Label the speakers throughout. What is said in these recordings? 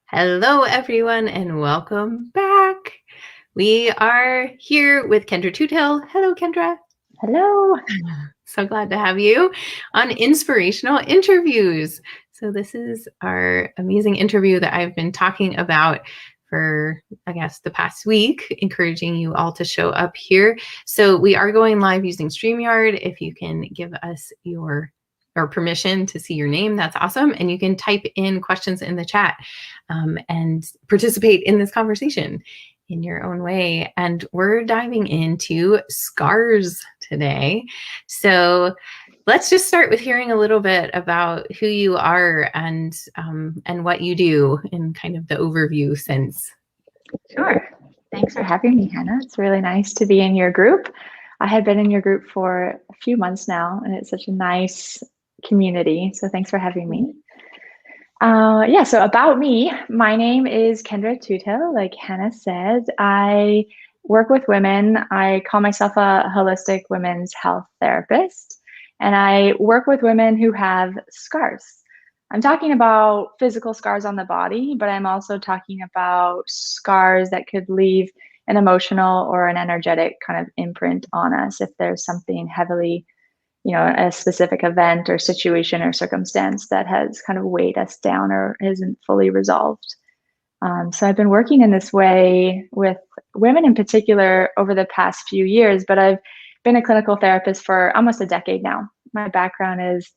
Speaker 1: Hello, everyone, and welcome back. We are here with Kendra Toothill. Hello, Kendra.
Speaker 2: Hello.
Speaker 1: So glad to have you on Inspirational Interviews. So this is our amazing interview that I've been talking about for, I guess, the past week, encouraging you all to show up here. So we are going live using StreamYard. If you can give us your or permission to see your name, that's awesome. And you can type in questions in the chat and participate in this conversation in your own way. And we're diving into scars today. So let's just start with hearing a little bit about who you are and what you do in kind of the overview sense.
Speaker 2: Sure. Thanks for having me, Hannah. It's really nice to be in your group. I had been in your group for a few months now, and it's such a nice community. So thanks for having me. So about me, my name is Kendra Toothill. Like Hannah said, I work with women. I call myself a holistic women's health therapist, and I work with women who have scars. I'm talking about physical scars on the body, but I'm also talking about scars that could leave an emotional or an energetic kind of imprint on us if there's something heavily, a specific event or situation or circumstance that has kind of weighed us down or isn't fully resolved. So I've been working in this way with women in particular over the past few years, but I've been a clinical therapist for almost a decade now. My background is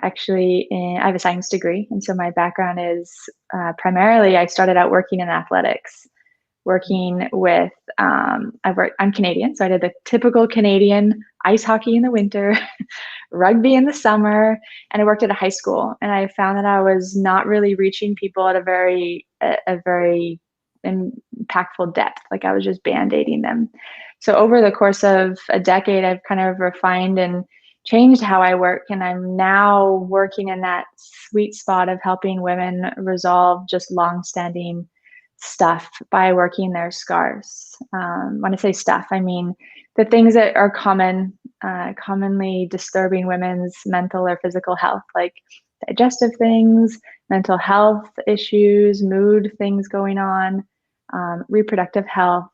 Speaker 2: I have a science degree. And so my background is primarily, I started out working in athletics, working with, I'm Canadian. So I did the typical Canadian ice hockey in the winter, rugby in the summer, and I worked at a high school. And I found that I was not really reaching people at a very impactful depth. Like I was just band-aiding them. So over the course of a decade, I've kind of refined and changed how I work. And I'm now working in that sweet spot of helping women resolve just long-standing stuff by working their scars. When I say stuff, I mean the things that are commonly disturbing women's mental or physical health, like digestive things, mental health issues, mood things going on, reproductive health,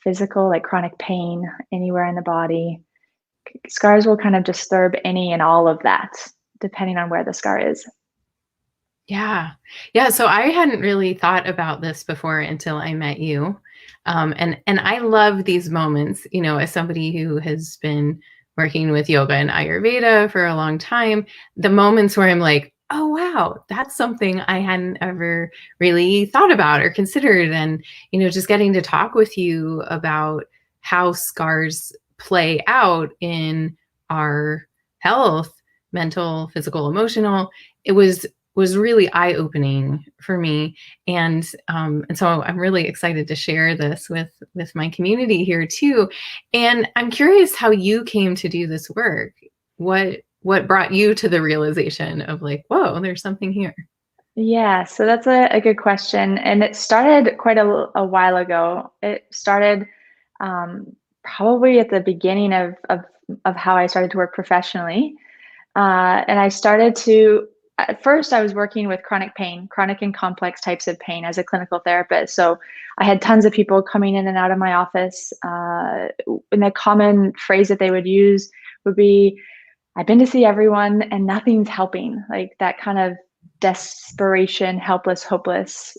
Speaker 2: physical, like chronic pain anywhere in the body. Scars will kind of disturb any and all of that, depending on where the scar is.
Speaker 1: Yeah. So I hadn't really thought about this before until I met you. And I love these moments, as somebody who has been working with yoga and Ayurveda for a long time, the moments where I'm like, oh, wow, that's something I hadn't ever really thought about or considered. And, just getting to talk with you about how scars play out in our health, mental, physical, emotional, it was really eye-opening for me. And so I'm really excited to share this with my community here too. And I'm curious how you came to do this work. What brought you to the realization of like, whoa, there's something here?
Speaker 2: Yeah, so that's a good question. And it started quite a while ago. It started probably at the beginning of how I started to work professionally. And I started to, at first, I was working with chronic pain, chronic and complex types of pain as a clinical therapist. So I had tons of people coming in and out of my office. And the common phrase that they would use would be, I've been to see everyone and nothing's helping. Like that kind of desperation, helpless, hopeless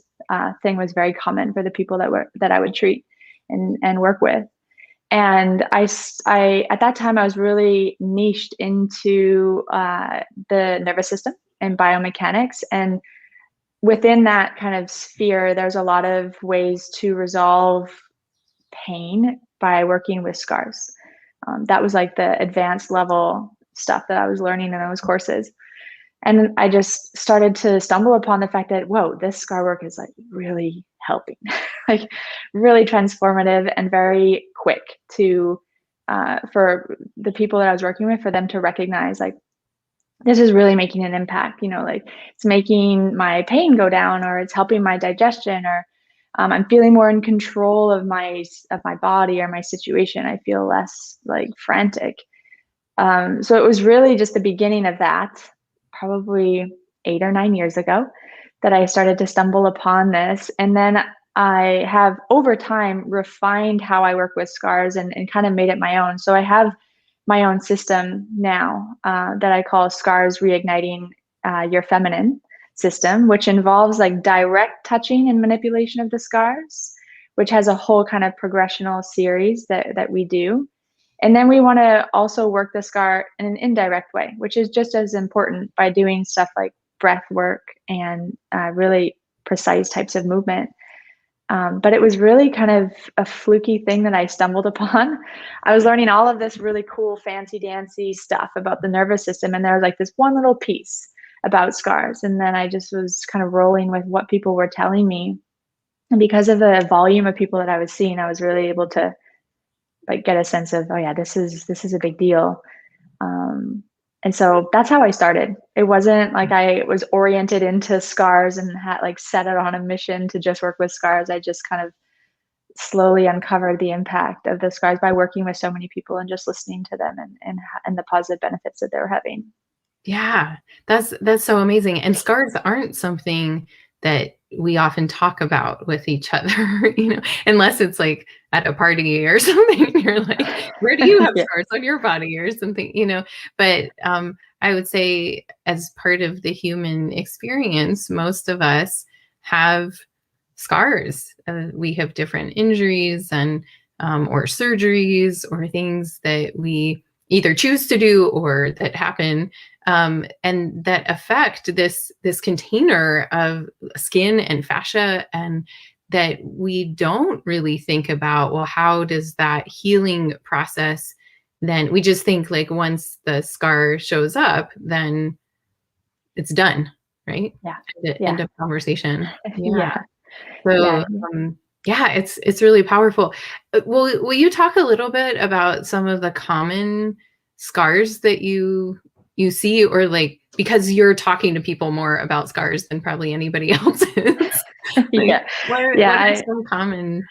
Speaker 2: thing was very common for the people that I would treat and work with. And I at that time I was really niched into the nervous system and biomechanics, and within that kind of sphere, there's a lot of ways to resolve pain by working with scars. That was like the advanced level stuff that I was learning in those courses. And I just started to stumble upon the fact that, whoa, this scar work is like really helping, like really transformative and very quick to, for the people that I was working with, for them to recognize like, this is really making an impact, like it's making my pain go down, or it's helping my digestion, or I'm feeling more in control of my body or my situation. I feel less like frantic. So it was really just the beginning of that, probably 8 or 9 years ago. that I started to stumble upon this. And then I have over time refined how I work with scars and kind of made it my own. So I have my own system now that I call Scars Reigniting Your Feminine system, which involves like direct touching and manipulation of the scars, which has a whole kind of progressional series that we do. And then we want to also work the scar in an indirect way, which is just as important by doing stuff like breath work and really precise types of movement. But it was really kind of a fluky thing that I stumbled upon. I was learning all of this really cool, fancy dancy stuff about the nervous system, and there was like this one little piece about scars. And then I just was kind of rolling with what people were telling me. And because of the volume of people that I was seeing, I was really able to like get a sense of, oh yeah, this is a big deal. And so that's how I started. It wasn't like I was oriented into scars and had like set it on a mission to just work with scars. I just kind of slowly uncovered the impact of the scars by working with so many people and just listening to them and the positive benefits that they were having.
Speaker 1: Yeah, that's so amazing. And scars aren't something that we often talk about with each other, unless it's like at a party or something. And you're like, where do you have
Speaker 2: Yeah.
Speaker 1: scars on your body or something? But I would say as part of the human experience, most of us have scars. We have different injuries and or surgeries or things that we either choose to do or that happen, and that affect this container of skin and fascia, and that we don't really think about, well, how does that healing process, then we just think like once the scar shows up, then it's done, right?
Speaker 2: Yeah.
Speaker 1: End of conversation. Yeah.
Speaker 2: Yeah.
Speaker 1: So,
Speaker 2: Yeah.
Speaker 1: yeah, it's really powerful. Will you talk a little bit about some of the common scars that you see, or like, because you're talking to people more about scars than probably anybody else is. Like,
Speaker 2: Yeah.
Speaker 1: what are
Speaker 2: Yeah.
Speaker 1: some common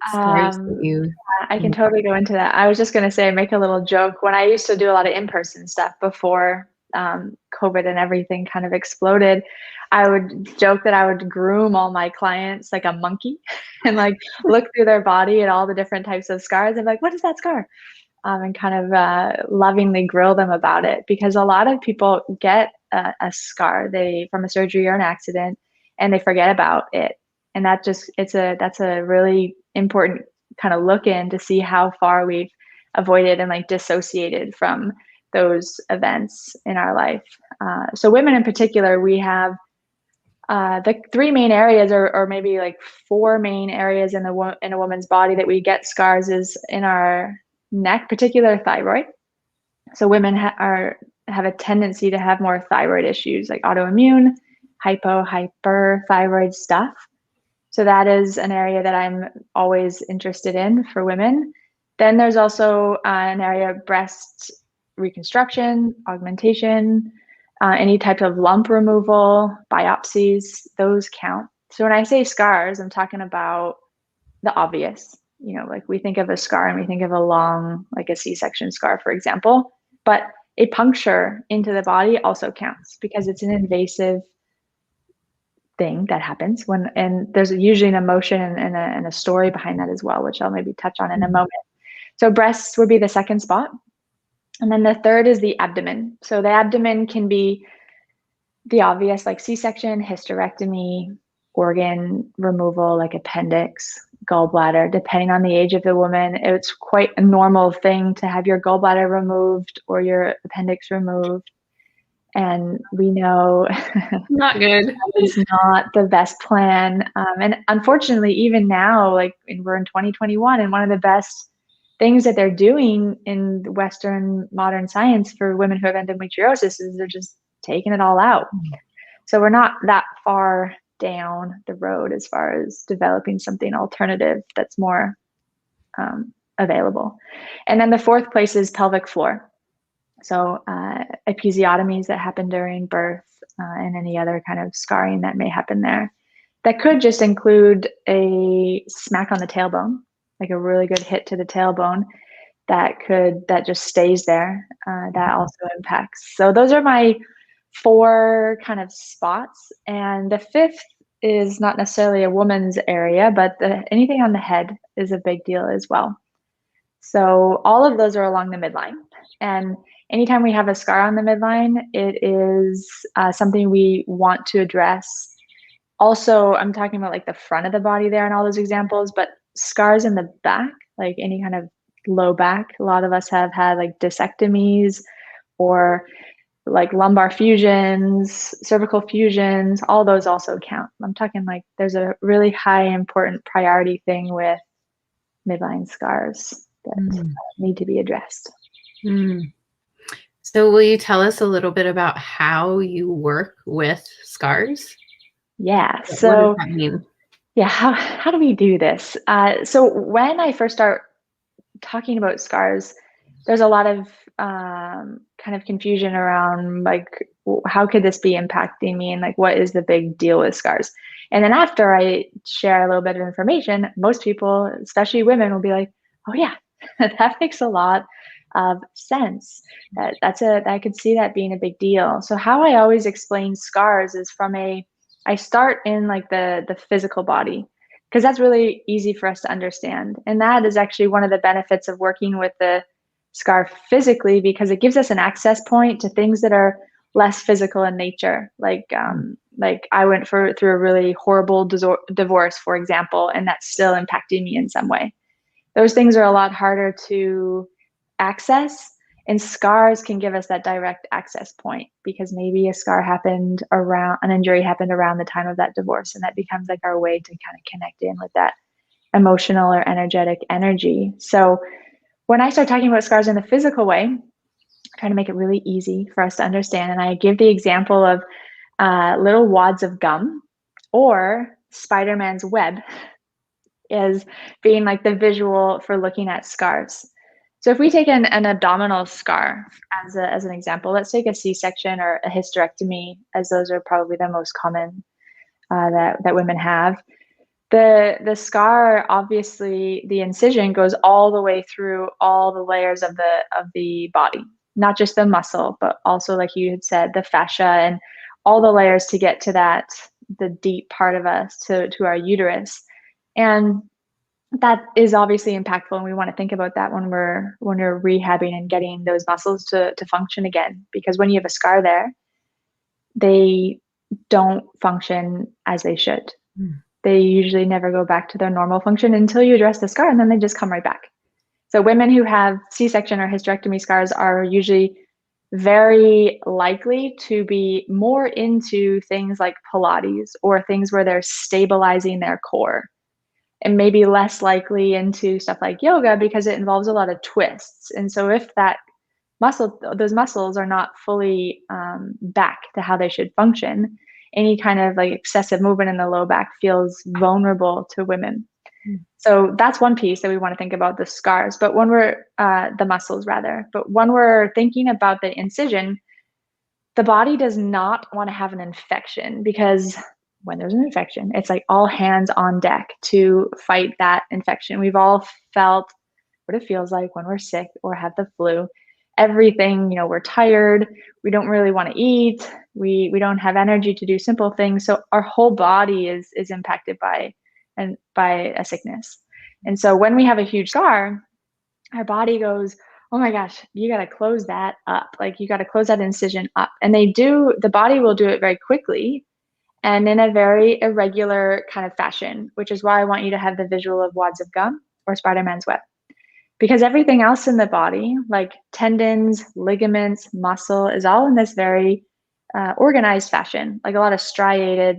Speaker 1: scars that
Speaker 2: Um,
Speaker 1: you?
Speaker 2: I can totally go into that. I was just going to say, make a little joke. When I used to do a lot of in-person stuff before COVID and everything kind of exploded, I would joke that I would groom all my clients like a monkey and like look through their body at all the different types of scars and be like, what is that scar? And kind of lovingly grill them about it, because a lot of people get a scar from a surgery or an accident and they forget about it. And that's a really important kind of look in to see how far we've avoided and like dissociated from those events in our life. So women in particular, we have the three main areas, or maybe like four main areas in a woman's body that we get scars is in our neck, particular thyroid. So women have a tendency to have more thyroid issues like autoimmune, hyperthyroid stuff. So that is an area that I'm always interested in for women. Then there's also an area of breast reconstruction, augmentation, any type of lump removal, biopsies, those count. So when I say scars, I'm talking about the obvious. Like we think of a scar and we think of a long, like a C-section scar, for example, but a puncture into the body also counts because it's an invasive thing that happens and there's usually an emotion and a story behind that as well, which I'll maybe touch on in a moment. So breasts would be the second spot. And then the third is the abdomen. So the abdomen can be the obvious, like C-section, hysterectomy, organ removal, like appendix, gallbladder. Depending on the age of the woman, it's quite a normal thing to have your gallbladder removed or your appendix removed. And we know
Speaker 1: Not good.
Speaker 2: it's not the best plan. And unfortunately, even now, like we're in 2021, and one of the best things that they're doing in Western modern science for women who have endometriosis is they're just taking it all out. So we're not that far down the road as far as developing something alternative that's more available. And then the fourth place is pelvic floor. So episiotomies that happen during birth and any other kind of scarring that may happen there. That could just include a smack on the tailbone, like a really good hit to the tailbone that just stays there. That also impacts. So those are my 4 kind of spots. And the fifth is not necessarily a woman's area, but anything on the head is a big deal as well. So all of those are along the midline. And anytime we have a scar on the midline, it is something we want to address. Also, I'm talking about like the front of the body there in all those examples, but scars in the back, like any kind of low back. A lot of us have had like discectomies or like lumbar fusions, cervical fusions, all those also count. I'm talking like there's a really high important priority thing with midline scars that need to be addressed.
Speaker 1: Mm. So will you tell us a little bit about how you work with scars?
Speaker 2: Yeah.
Speaker 1: What does
Speaker 2: So
Speaker 1: that mean?
Speaker 2: yeah, how do we do this? So when I first start talking about scars, there's a lot of kind of confusion around like how could this be impacting me and like what is the big deal with scars. And then after I share a little bit of information, most people, especially women, will be like, oh yeah, that makes a lot of sense. I could see that being a big deal. So how I always explain scars is I start in like the physical body, because that's really easy for us to understand. And that is actually one of the benefits of working with the scar physically, because it gives us an access point to things that are less physical in nature. Like I went through a really horrible divorce, for example, and that's still impacting me in some way. Those things are a lot harder to access, and scars can give us that direct access point, because maybe an injury happened around the time of that divorce, and that becomes like our way to kind of connect in with that emotional or energetic energy. So when I start talking about scars in the physical way, I try to make it really easy for us to understand. And I give the example of little wads of gum or Spider-Man's web as being like the visual for looking at scars. So if we take an abdominal scar as an example, let's take a C-section or a hysterectomy, as those are probably the most common that women have. The scar, obviously, the incision goes all the way through all the layers of the body, not just the muscle, but also, like you had said, the fascia and all the layers to get to the deep part of us, to our uterus. And that is obviously impactful, and we want to think about that when we're rehabbing and getting those muscles to function again. Because when you have a scar there, they don't function as they should. They usually never go back to their normal function until you address the scar, and then they just come right back. So women who have C-section or hysterectomy scars are usually very likely to be more into things like Pilates or things where they're stabilizing their core, and maybe less likely into stuff like yoga, because it involves a lot of twists. And so if those muscles are not fully back to how they should function, any kind of like excessive movement in the low back feels vulnerable to women. So that's one piece that we want to think about, the scars, but when we're the muscles rather. But when we're thinking about the incision, the body does not want to have an infection, because when there's an infection, it's like all hands on deck to fight that infection. We've all felt what it feels like when we're sick or have the flu. Everything, we're tired, we don't really want to eat, we don't have energy to do simple things. So our whole body is impacted by a sickness. And so when we have a huge scar, our body goes, oh my gosh, you got to close that up. Like you got to close that incision up. And the body will do it very quickly and in a very irregular kind of fashion, which is why I want you to have the visual of wads of gum or Spider-Man's web. Because everything else in the body, like tendons, ligaments, muscle, is all in this very organized fashion, like a lot of striated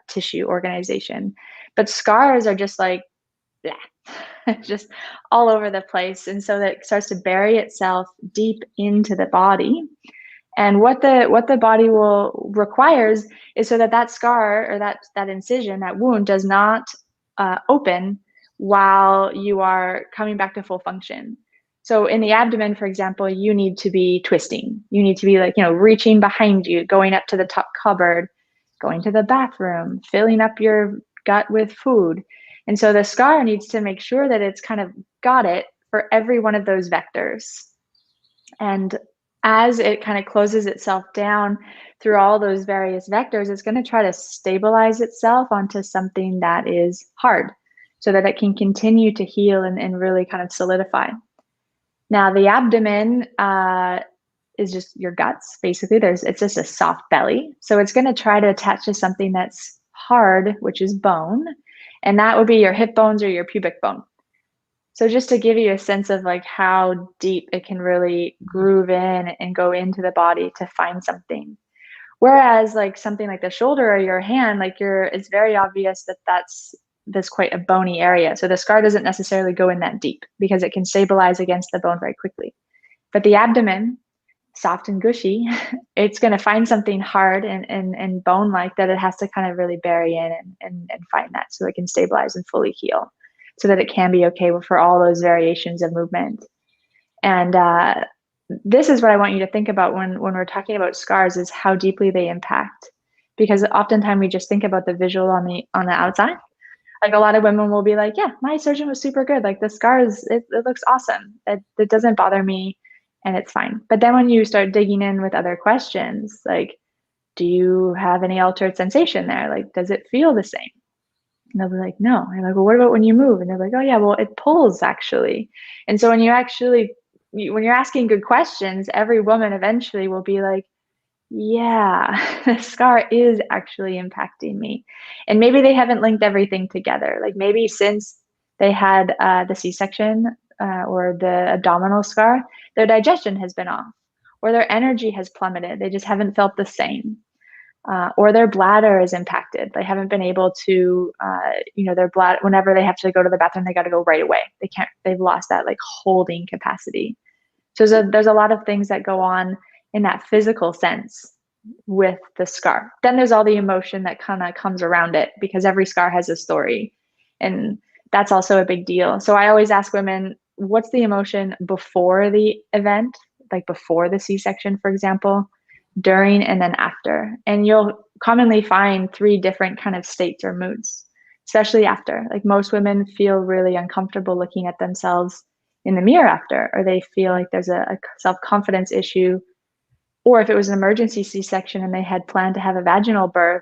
Speaker 2: tissue organization. But scars are just like, blah, just all over the place. And so that starts to bury itself deep into the body. And what the body will requires is so that scar or that incision, that wound, does not open while you are coming back to full function. So in the abdomen, for example, you need to be twisting. You need to be like, reaching behind you, going up to the top cupboard, going to the bathroom, filling up your gut with food. And so the scar needs to make sure that it's kind of got it for every one of those vectors. And as it kind of closes itself down through all those various vectors, it's going to try to stabilize itself onto something that is hard so that it can continue to heal and really kind of solidify. Now, the abdomen is just your guts, basically. It's just a soft belly. So it's going to try to attach to something that's hard, which is bone. And that would be your hip bones or your pubic bone. So just to give you a sense of like how deep it can really groove in and go into the body to find something. Whereas like something like the shoulder or your hand, like it's very obvious that that's quite a bony area. So the scar doesn't necessarily go in that deep because it can stabilize against the bone very quickly. But the abdomen, soft and gushy, it's going to find something hard and bone-like that it has to kind of really bury in and find that so it can stabilize and fully heal, so that it can be okay for all those variations of movement. And this is what I want you to think about when we're talking about scars, is how deeply they impact. Because oftentimes we just think about the visual on the outside. Like a lot of women will be like, yeah, my surgeon was super good. Like the scars, it looks awesome. It doesn't bother me and it's fine. But then when you start digging in with other questions, like, do you have any altered sensation there? Like, does it feel the same? And they'll be like, no. And I'm like, well, what about when you move? And they're like, oh yeah, well, it pulls actually. And so when you're asking good questions, every woman eventually will be like, yeah, the scar is actually impacting me. And maybe they haven't linked everything together. Like maybe since they had the C-section or the abdominal scar, their digestion has been off, or their energy has plummeted. They just haven't felt the same. Or their bladder is impacted. They haven't been able to, their bladder, whenever they have to go to the bathroom, they got to go right away. They've lost that like holding capacity. So there's a lot of things that go on in that physical sense with the scar. Then there's all the emotion that kind of comes around it, because every scar has a story. And that's also a big deal. So I always ask women, what's the emotion before the event, like before the C-section, for example, during, and then after? And you'll commonly find 3 different kind of states or moods, especially after. Like most women feel really uncomfortable looking at themselves in the mirror after, or they feel like there's a self-confidence issue. Or if it was an emergency C-section and they had planned to have a vaginal birth,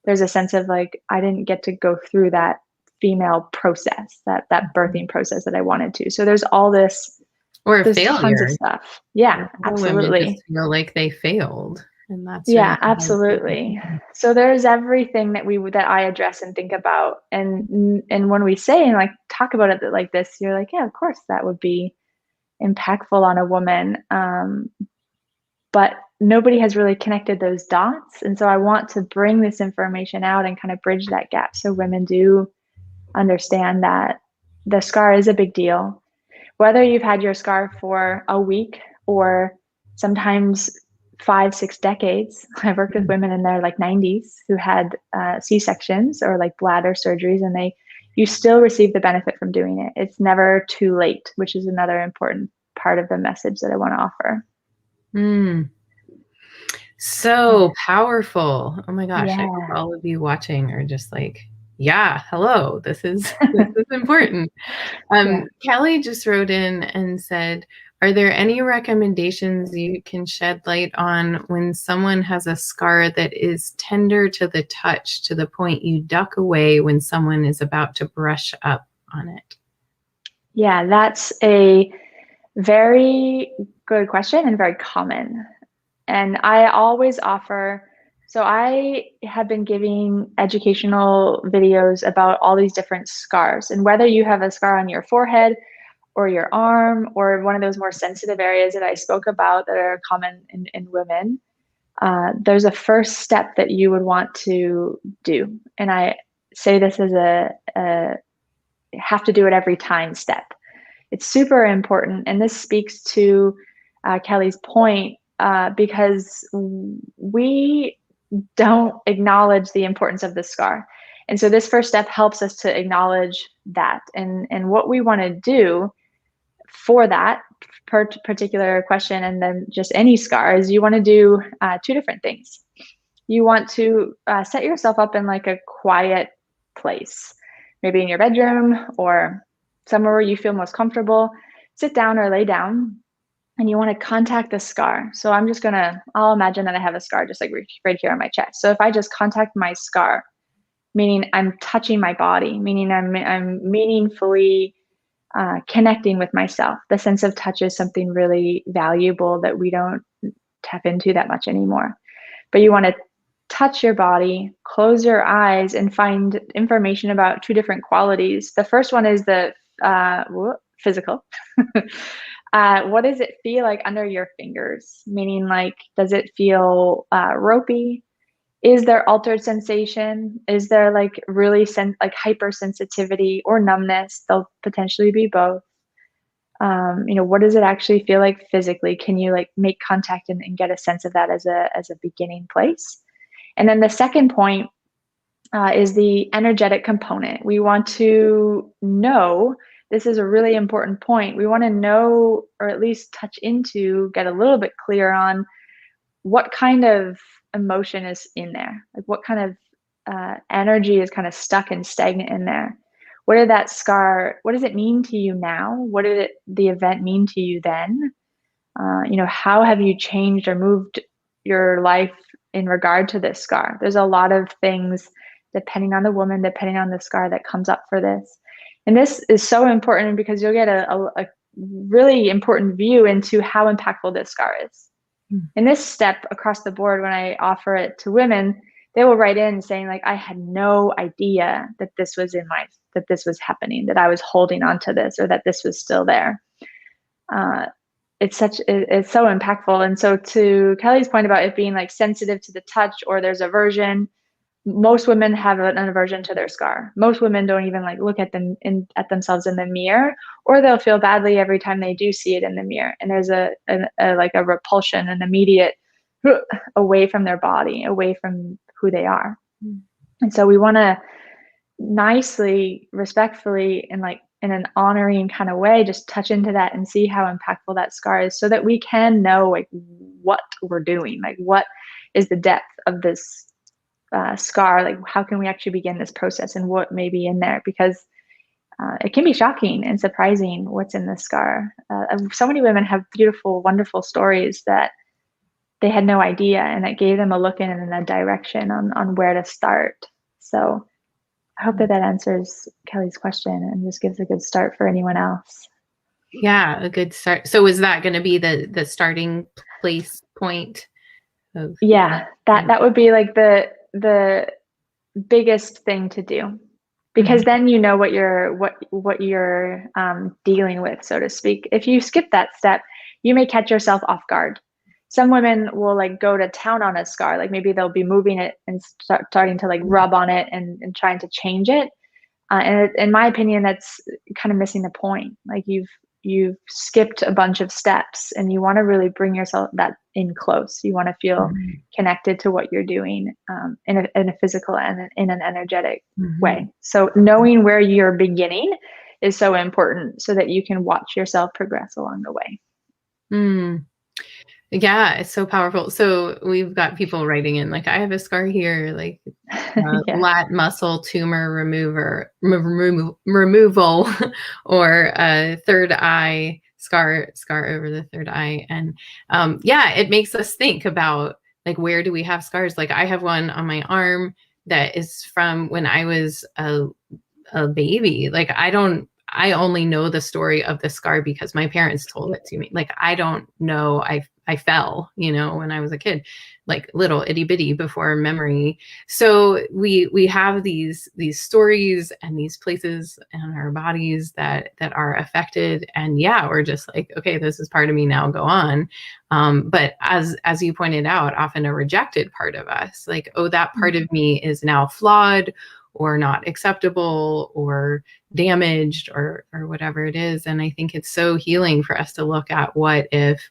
Speaker 2: there's a sense of like, I didn't get to go through that female process, that birthing process that I wanted to. So there's all this,
Speaker 1: Or a
Speaker 2: there's tons of
Speaker 1: failure.
Speaker 2: stuff. Yeah,
Speaker 1: Women just
Speaker 2: absolutely.
Speaker 1: feel like they failed, and that's really
Speaker 2: Yeah,
Speaker 1: hard.
Speaker 2: absolutely. So there's everything that I address and think about. And when we say and like talk about it like this, you're like, yeah, of course that would be impactful on a woman. But nobody has really connected those dots. And so I want to bring this information out and kind of bridge that gap so women do understand that the scar is a big deal. Whether you've had your scar for a week or sometimes 5, 6 decades. I've worked with women in their like 90s who had C-sections or like bladder surgeries, and you still receive the benefit from doing it. It's never too late, which is another important part of the message that I want to offer.
Speaker 1: So powerful. Oh my gosh. I hope
Speaker 2: Yeah.
Speaker 1: all of you watching are just like, yeah, hello. This is important.
Speaker 2: Yeah.
Speaker 1: Kelly just wrote in and said, are there any recommendations you can shed light on when someone has a scar that is tender to the touch to the point you duck away when someone is about to brush up on it?
Speaker 2: Yeah, that's a very good question and very common. And I always offer, so I have been giving educational videos about all these different scars, and whether you have a scar on your forehead or your arm or one of those more sensitive areas that I spoke about that are common in women, there's a first step that you would want to do. And I say this as a have to do it every time step. It's super important. And this speaks to Kelly's point, because we don't acknowledge the importance of the scar. And so this first step helps us to acknowledge that. And what we want to do for that particular question, and then just any scar, is you want to do 2 different things. You want to set yourself up in like a quiet place, maybe in your bedroom or somewhere where you feel most comfortable. Sit down or lay down and you want to contact the scar. So I'll imagine that I have a scar just like right here on my chest. So if I just contact my scar, meaning I'm touching my body, meaning I'm meaningfully connecting with myself. The sense of touch is something really valuable that we don't tap into that much anymore. But you want to touch your body, close your eyes, and find information about two different qualities. The first one is the physical. What does it feel like under your fingers? Meaning, like, does it feel ropey? Is there altered sensation? Is there like really like hypersensitivity or numbness? They'll potentially be both. What does it actually feel like physically? Can you like make contact and get a sense of that as a beginning place? And then the second point is the energetic component. We want to know, this is a really important point. We want to know, or at least touch into, get a little bit clear on what kind of emotion is in there. Like what kind of energy is kind of stuck and stagnant in there. What did that scar, what does it mean to you now? What did the event mean to you then? How have you changed or moved your life in regard to this scar? There's a lot of things depending on the woman, depending on the scar that comes up for this. And this is so important because you'll get a really important view into how impactful this scar is. In this step across the board, when I offer it to women, they will write in saying like, I had no idea that this was that this was happening, that I was holding on to this, or that this was still there. It's so impactful. And so to Kelly's point about it being like sensitive to the touch, or there's aversion, most women have an aversion to their scar. Most women don't even like look at at themselves in the mirror, or they'll feel badly every time they do see it in the mirror. And there's a repulsion, an immediate away from their body, away from who they are. And so we want to nicely, respectfully, and like in an honoring kind of way, just touch into that and see how impactful that scar is, so that we can know like what we're doing, like what is the depth of this scar, like how can we actually begin this process and what may be in there, because it can be shocking and surprising what's in the scar. So many women have beautiful, wonderful stories that they had no idea, and that gave them a look in and a direction on where to start. So I hope that answers Kelly's question and just gives a good start for anyone else.
Speaker 1: Yeah, a good start. So is that going to be the starting place point?
Speaker 2: Yeah, that would be like the biggest thing to do, because then you know what you're dealing with, so to speak. If you skip that step, you may catch yourself off guard. Some women will like go to town on a scar, like maybe they'll be moving it and starting to like rub on it and trying to change it. And in my opinion, that's kind of missing the point. Like you've skipped a bunch of steps, and you want to really bring yourself that in close. You want to feel connected to what you're doing in a physical and in an energetic way. So knowing where you're beginning is so important, so that you can watch yourself progress along the way.
Speaker 1: Yeah, it's so powerful. So we've got people writing in like, I have a scar here, like lat muscle tumor removal, or a third eye scar over the third eye. And it makes us think about like, where do we have scars? Like I have one on my arm that is from when I was a baby. Like I only know the story of the scar because my parents told it to me. Like, I don't know. I fell, when I was a kid, like little itty bitty before memory. So we have these stories and these places in our bodies that are affected. And we're just like, okay, this is part of me now, go on. But as you pointed out, often a rejected part of us, like, oh, that part of me is now flawed or not acceptable or damaged or whatever it is. And I think it's so healing for us to look at what if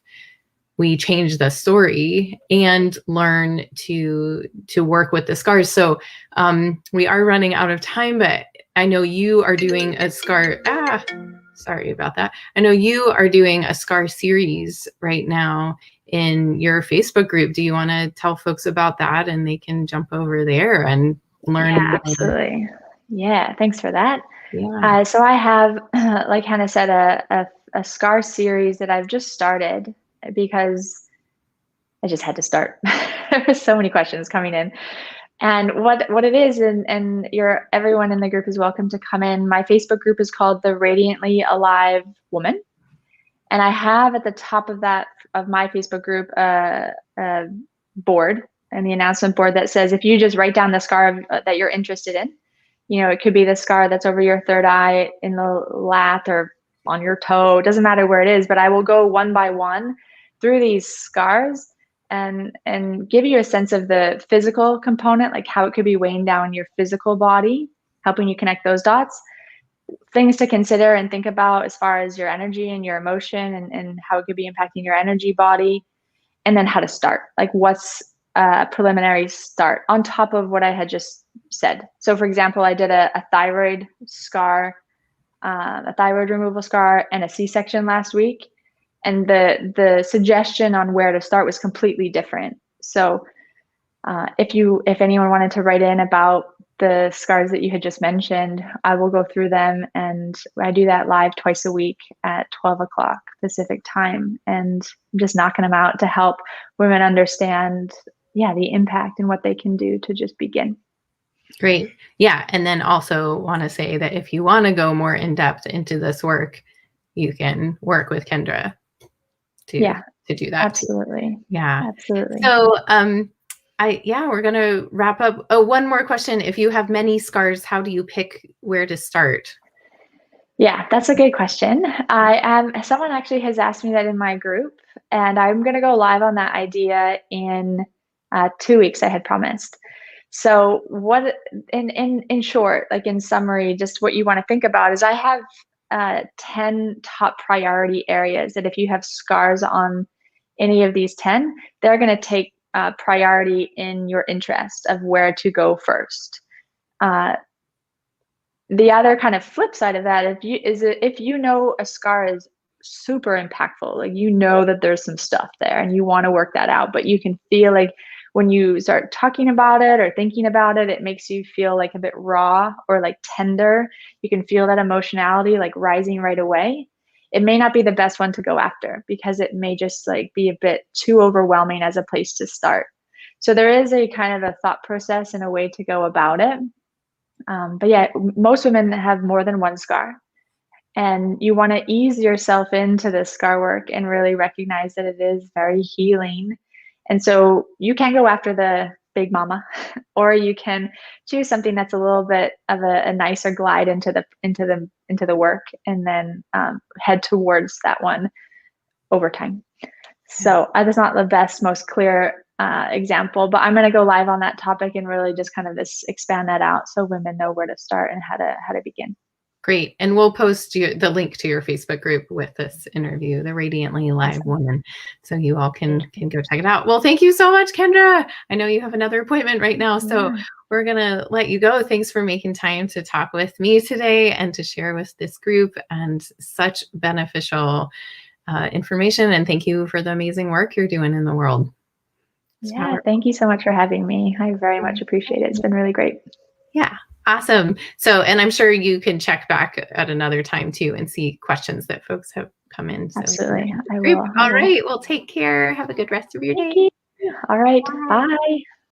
Speaker 1: we change the story and learn to work with the scars. So we are running out of time, but I know you are doing a scar. Sorry about that. I know you are doing a scar series right now in your Facebook group. Do you want to tell folks about that, and they can jump over there and learn?
Speaker 2: Yeah, absolutely. Yeah, thanks for that.
Speaker 1: Yeah.
Speaker 2: So I have, like Hannah said, a a scar series that I've just started because I just had to start. There were so many questions coming in. And what it is, and everyone in the group is welcome to come in. My Facebook group is called the Radiantly Alive Woman. And I have at the top of my Facebook group a board and the announcement board that says, if you just write down the scar that you're interested in, it could be the scar that's over your third eye, in the lat, or on your toe. It doesn't matter where it is, but I will go one by one through these scars and give you a sense of the physical component, like how it could be weighing down your physical body, helping you connect those dots. Things to consider and think about as far as your energy and your emotion, and how it could be impacting your energy body, and then how to start, like what's a preliminary start on top of what I had just said. So for example, I did a thyroid scar, a thyroid removal scar, and a C-section last week. And the suggestion on where to start was completely different. So if anyone wanted to write in about the scars that you had just mentioned, I will go through them, and I do that live twice a week at 12 o'clock Pacific time, and I'm just knocking them out to help women understand, the impact and what they can do to just begin.
Speaker 1: Great. Yeah. And then also want to say that if you want to go more in depth into this work, you can work with Kendra to do that.
Speaker 2: Absolutely.
Speaker 1: Too. Yeah.
Speaker 2: Absolutely.
Speaker 1: So, we're going to wrap up. Oh, one more question. If you have many scars, how do you pick where to start?
Speaker 2: Yeah, that's a good question. Someone actually has asked me that in my group, and I'm going to go live on that idea in 2 weeks, I had promised. So what, in short, like in summary, just what you want to think about is I have 10 top priority areas that if you have scars on any of these 10, they're going to take priority in your interest of where to go first. The other kind of flip side of that, if you know a scar is super impactful, like that there's some stuff there and you want to work that out, but you can feel like when you start talking about it or thinking about it, it makes you feel like a bit raw or like tender. You can feel that emotionality like rising right away. It may not be the best one to go after because it may just like be a bit too overwhelming as a place to start. So there is a kind of a thought process and a way to go about it. But yeah, most women have more than one scar, and you want to ease yourself into the scar work and really recognize that it is very healing. And so you can go after the big mama, or you can choose something that's a little bit of a nicer glide into the work, and then head towards that one over time. So that's not the best, most clear example, but I'm going to go live on that topic and really just kind of expand that out so women know where to start and how to begin.
Speaker 1: Great. And we'll post the link to your Facebook group with this interview, the Radiantly Alive Woman, so you all can go check it out. Well, thank you so much, Kendra. I know you have another appointment right now, so we're going to let you go. Thanks for making time to talk with me today and to share with this group, and such beneficial information. And thank you for the amazing work you're doing in the world.
Speaker 2: Thank you so much for having me. I very much appreciate it. It's been really great.
Speaker 1: Yeah. Awesome. So, and I'm sure you can check back at another time too and see questions that folks have come in. So
Speaker 2: absolutely. I will.
Speaker 1: All right. Well, take care. Have a good rest of your day.
Speaker 2: All right. Bye.